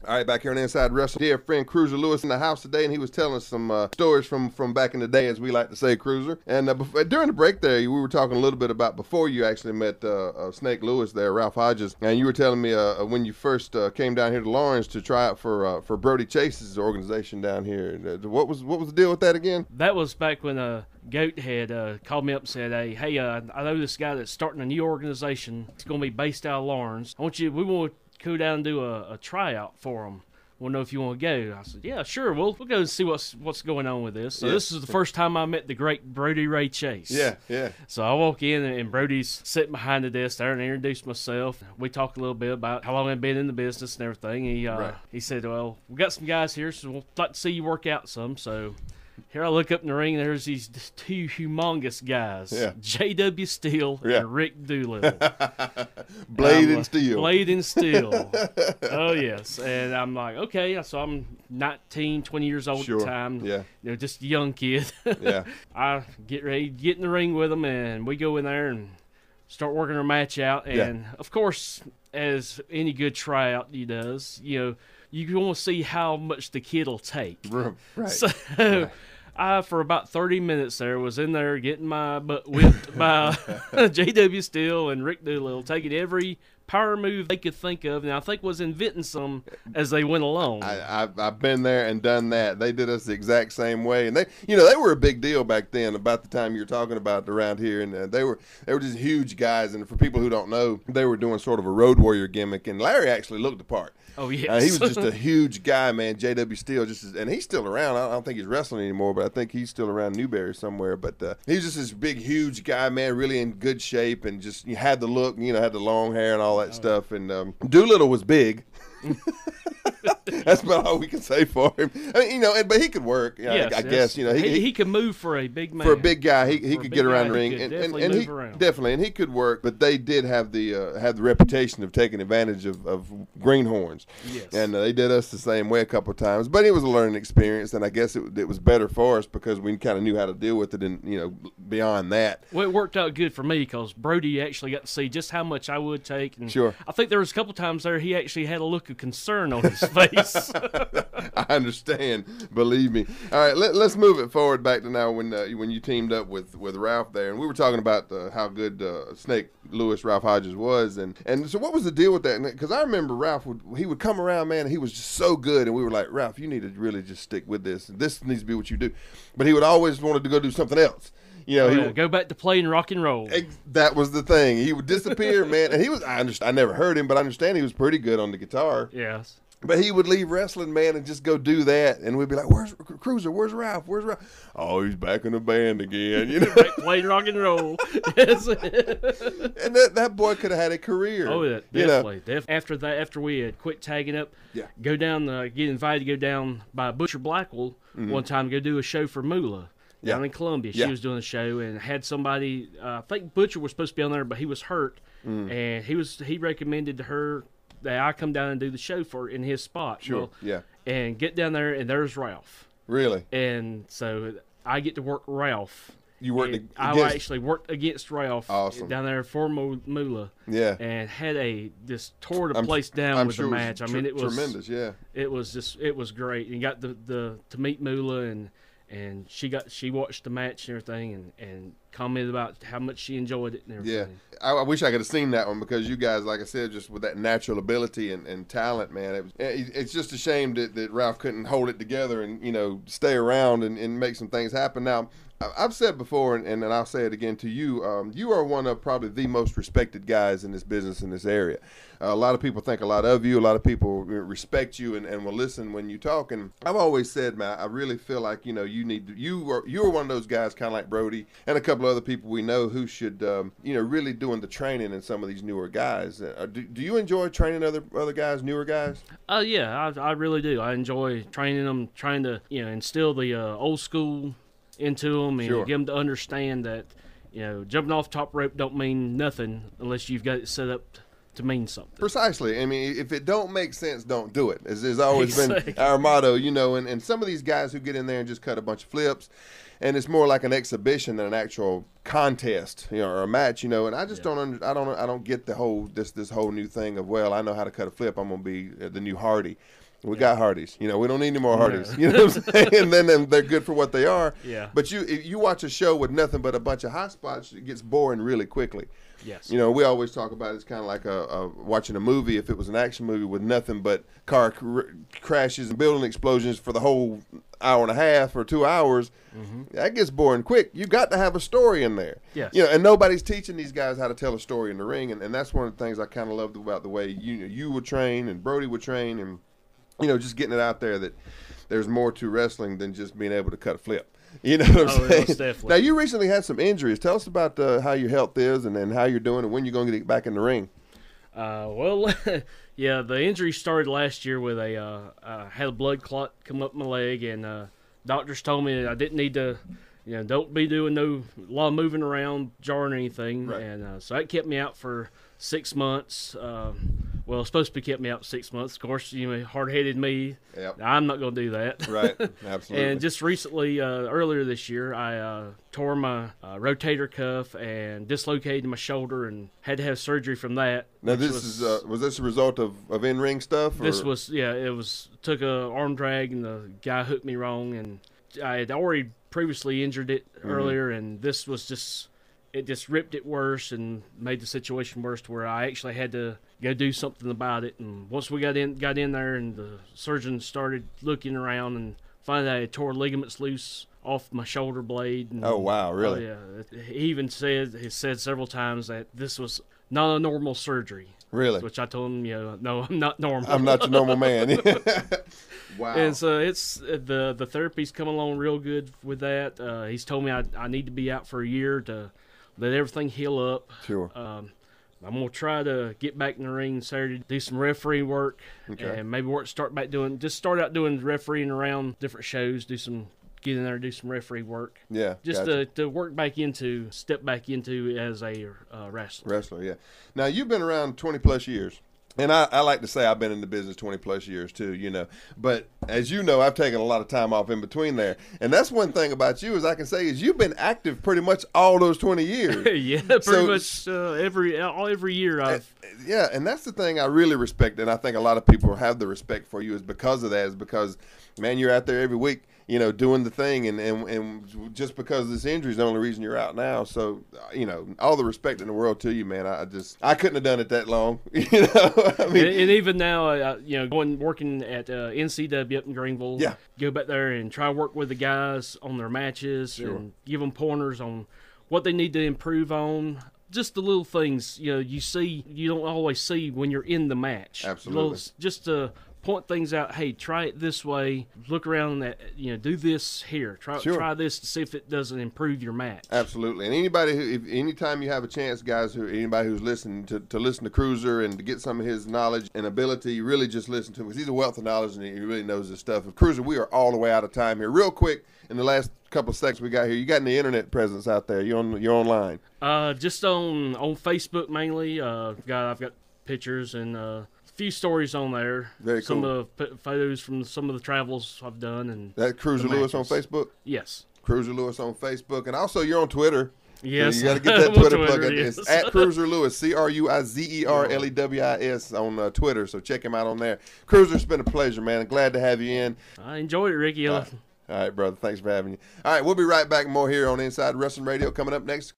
All right, back here on Inside Wrestling. Dear friend Cruizer Lewis in the house today, and he was telling us some stories from back in the day, as we like to say, Cruizer. And during the break there, we were talking a little bit about before you actually met Snake Lewis there, Ralph Hodges, and you were telling me when you first came down here to Lawrence to try out for Brody Chase's organization down here. What was the deal with that again? That was back when Goat had called me up and said, hey, I know this guy that's starting a new organization. It's going to be based out of Lawrence. We want to go down and do a tryout for them. Want to know if you want to go? I said, yeah, sure. We'll go and see what's going on with this. So This is the first time I met the great Brody Ray Chase. Yeah. So I walk in, and Brody's sitting behind the desk there, and I introduced myself. We talked a little bit about how long I've been in the business and everything. He said, well, we got some guys here, so we'll like to see you work out some. So here I look up in the ring, and there's these two humongous guys, J.W. Steele and Rick Doolittle. Blade and Steel. Blade and Steel. Oh, yes. And I'm like, okay, so I'm 19, 20 years old at the time. Yeah. Just a young kid. Yeah. I get ready to get in the ring with them, and we go in there and start working our match out. And, of course, as any good tryout does, you want to see how much the kid will take. Right. So I, for about 30 minutes there, was in there getting my butt whipped by J.W. Steele and Rick Doolittle, taking every power move they could think of, and I think was inventing some as they went along. I've been there and done that. They did us the exact same way, and they were a big deal back then. About the time you're talking about around here, and they were just huge guys. And for people who don't know, they were doing sort of a road warrior gimmick, and Larry actually looked the part. Oh, yes. He was just a huge guy, man. J.W. Steele, and he's still around. I don't think he's wrestling anymore, but I think he's still around Newberry somewhere. But he was just this big, huge guy, man, really in good shape, and just had the look, had the long hair and all that stuff. And Doolittle was big. That's about all we can say for him. I mean, but he could work. I guess he could move for a big man. For a big guy, he could get around the ring, and he could work. But they did have the reputation of taking advantage of greenhorns. Yes, and they did us the same way a couple of times. But it was a learning experience, and I guess it was better for us because we kind of knew how to deal with it. And beyond that, well, it worked out good for me because Brody actually got to see just how much I would take. And sure, I think there was a couple times there he actually had a look of concern on his face. I understand. Believe me. All right, let's move it forward back to now when you teamed up with Ralph there, and we were talking about how good Snake Lewis Ralph Hodges was, and so what was the deal with that? Because I remember Ralph would come around, man, and he was just so good, and we were like, Ralph, you need to really just stick with this. This needs to be what you do. But he would always wanted to go do something else. He would go back to playing rock and roll. That was the thing. He would disappear, man, and he was. I never heard him, but I understand he was pretty good on the guitar. Yes. But he would leave wrestling, man, and just go do that. And we'd be like, where's Cruizer? Where's Ralph? Where's Ralph? Oh, he's back in the band again. Playing rock and roll. Yes. And that boy could have had a career. Oh, yeah, definitely. Definitely. After we had quit tagging up, go down, get invited to go down by Butcher Blackwell one time to go do a show for Moolah. Down in Columbia. She was doing a show and had somebody, I think Butcher was supposed to be on there, but he was hurt. And he recommended to her that I come down and do the show in his spot. Sure, And get down there, and there's Ralph. Really? And so I get to work Ralph. You worked I actually worked against Ralph down there for Moolah. Yeah. And had just tore the place down with the match. I mean, it was tremendous, yeah. It was great. And got to meet Moolah, and she watched the match and everything, and commented about how much she enjoyed it and everything. Yeah, I wish I could have seen that one because you guys, like I said, just with that natural ability and talent, man, it's just a shame that Ralph couldn't hold it together and stay around and make some things happen. Now, I've said before, and I'll say it again to you, you are one of probably the most respected guys in this business, in this area. A lot of people think a lot of you. A lot of people respect you and will listen when you talk. And I've always said, man, I really feel like, you are one of those guys kind of like Brody and a couple of other people we know who should, really doing the training in some of these newer guys. Do you enjoy training other guys, newer guys? Yeah, I really do. I enjoy training them, trying to, instill the old school into them and get them to understand that, jumping off top rope don't mean nothing unless you've got it set up to mean something. Precisely. I mean, if it don't make sense, don't do it. It's always been our motto, and some of these guys who get in there and just cut a bunch of flips, and it's more like an exhibition than an actual contest, or a match, and I just don't get the whole this whole new thing of, well, I know how to cut a flip, I'm gonna be the new Hardy. We got Hardys. You know, we don't need any more Hardys. You know what I'm saying? And then they're good for what they are. Yeah. But you watch a show with nothing but a bunch of hot spots, it gets boring really quickly. Yes. You know, we always talk about it's kind of like watching a movie. If it was an action movie with nothing but car crashes and building explosions for the whole hour and a half or 2 hours, that gets boring quick. You got to have a story in there. Yes. You know, and nobody's teaching these guys how to tell a story in the ring, and that's one of the things I kind of loved about the way you would train and Brody would train, and you know, just getting it out there that there's more to wrestling than just being able to cut a flip. You know what I'm saying? Definitely. Now, you recently had some injuries. Tell us about how your health is and how you're doing and when you're going to get back in the ring. Well, yeah, the injury started last year with I had a blood clot come up my leg, and doctors told me that I didn't need to, you know, don't be doing a lot of moving around, jarring or anything. Right. And so that kept me out for 6 months. Well, it's supposed to be kept me out for 6 months. Of course, you know, hard-headed me. Yep. I'm not going to do that. Right, absolutely. And just recently, earlier this year, I tore my rotator cuff and dislocated my shoulder and had to have surgery from that. Now, was this a result of in-ring stuff? Or? This was, took a arm drag and the guy hooked me wrong, and I had already previously injured it earlier, and this was it just ripped it worse and made the situation worse to where I actually had to go do something about it. And once we got in there and the surgeon started looking around and finally I tore ligaments loose off my shoulder blade. And, oh, wow, really? Oh, yeah. He even said several times that this was not a normal surgery. Really? Which I told him, no, I'm not normal. I'm not your normal man. Wow. And so it's the therapy's come along real good with that. He's told me I need to be out for a year to let everything heal up. Sure. I'm going to try to get back in the ring Saturday, do some referee work, and maybe start out doing refereeing around different shows, get in there, do some referee work. Yeah. Just to step back into as a wrestler. Wrestler, yeah. Now, you've been around 20-plus years. And I like to say I've been in the business 20-plus years, too, you know. But as you know, I've taken a lot of time off in between there. And that's one thing about you, as I can say, is you've been active pretty much all those 20 years. Yeah, pretty much every year. Yeah, and that's the thing I really respect, and I think a lot of people have the respect for you is because of that, is because, man, you're out there every week, you know, doing the thing, and just because this injury is the only reason you're out now. So, you know, all the respect in the world to you, man. I couldn't have done it that long, you know. I mean, and even now, working at NCW up in Greenville, go back there and try to work with the guys on their matches and give them pointers on what they need to improve on. Just the little things, you don't always see when you're in the match. Absolutely. Just to point things out. Hey, try it this way. Look around that. Do this here. Try this to see if it doesn't improve your match. Absolutely. And anytime you have a chance, guys, anybody who's listening to listen to Cruiser and to get some of his knowledge and ability, really just listen to him because he's a wealth of knowledge and he really knows his stuff. And Cruiser, we are all the way out of time here. Real quick, in the last couple of seconds we got here, you got any internet presence out there? You're online? Just on Facebook mainly. I've got pictures and few stories on there. Very cool. Some of the photos from some of the travels I've done. And that Cruizer Lewis on Facebook? Yes. Cruizer Lewis on Facebook. And also you're on Twitter. Yes. So you got to get that Twitter plug in. Yes. It's at Cruizer Lewis, CruizerLewis on Twitter. So check him out on there. Cruiser, it's been a pleasure, man. Glad to have you in. I enjoyed it, Rikki. All right, brother. Thanks for having you. All right, we'll be right back. More here on Inside Wrestling Radio coming up next.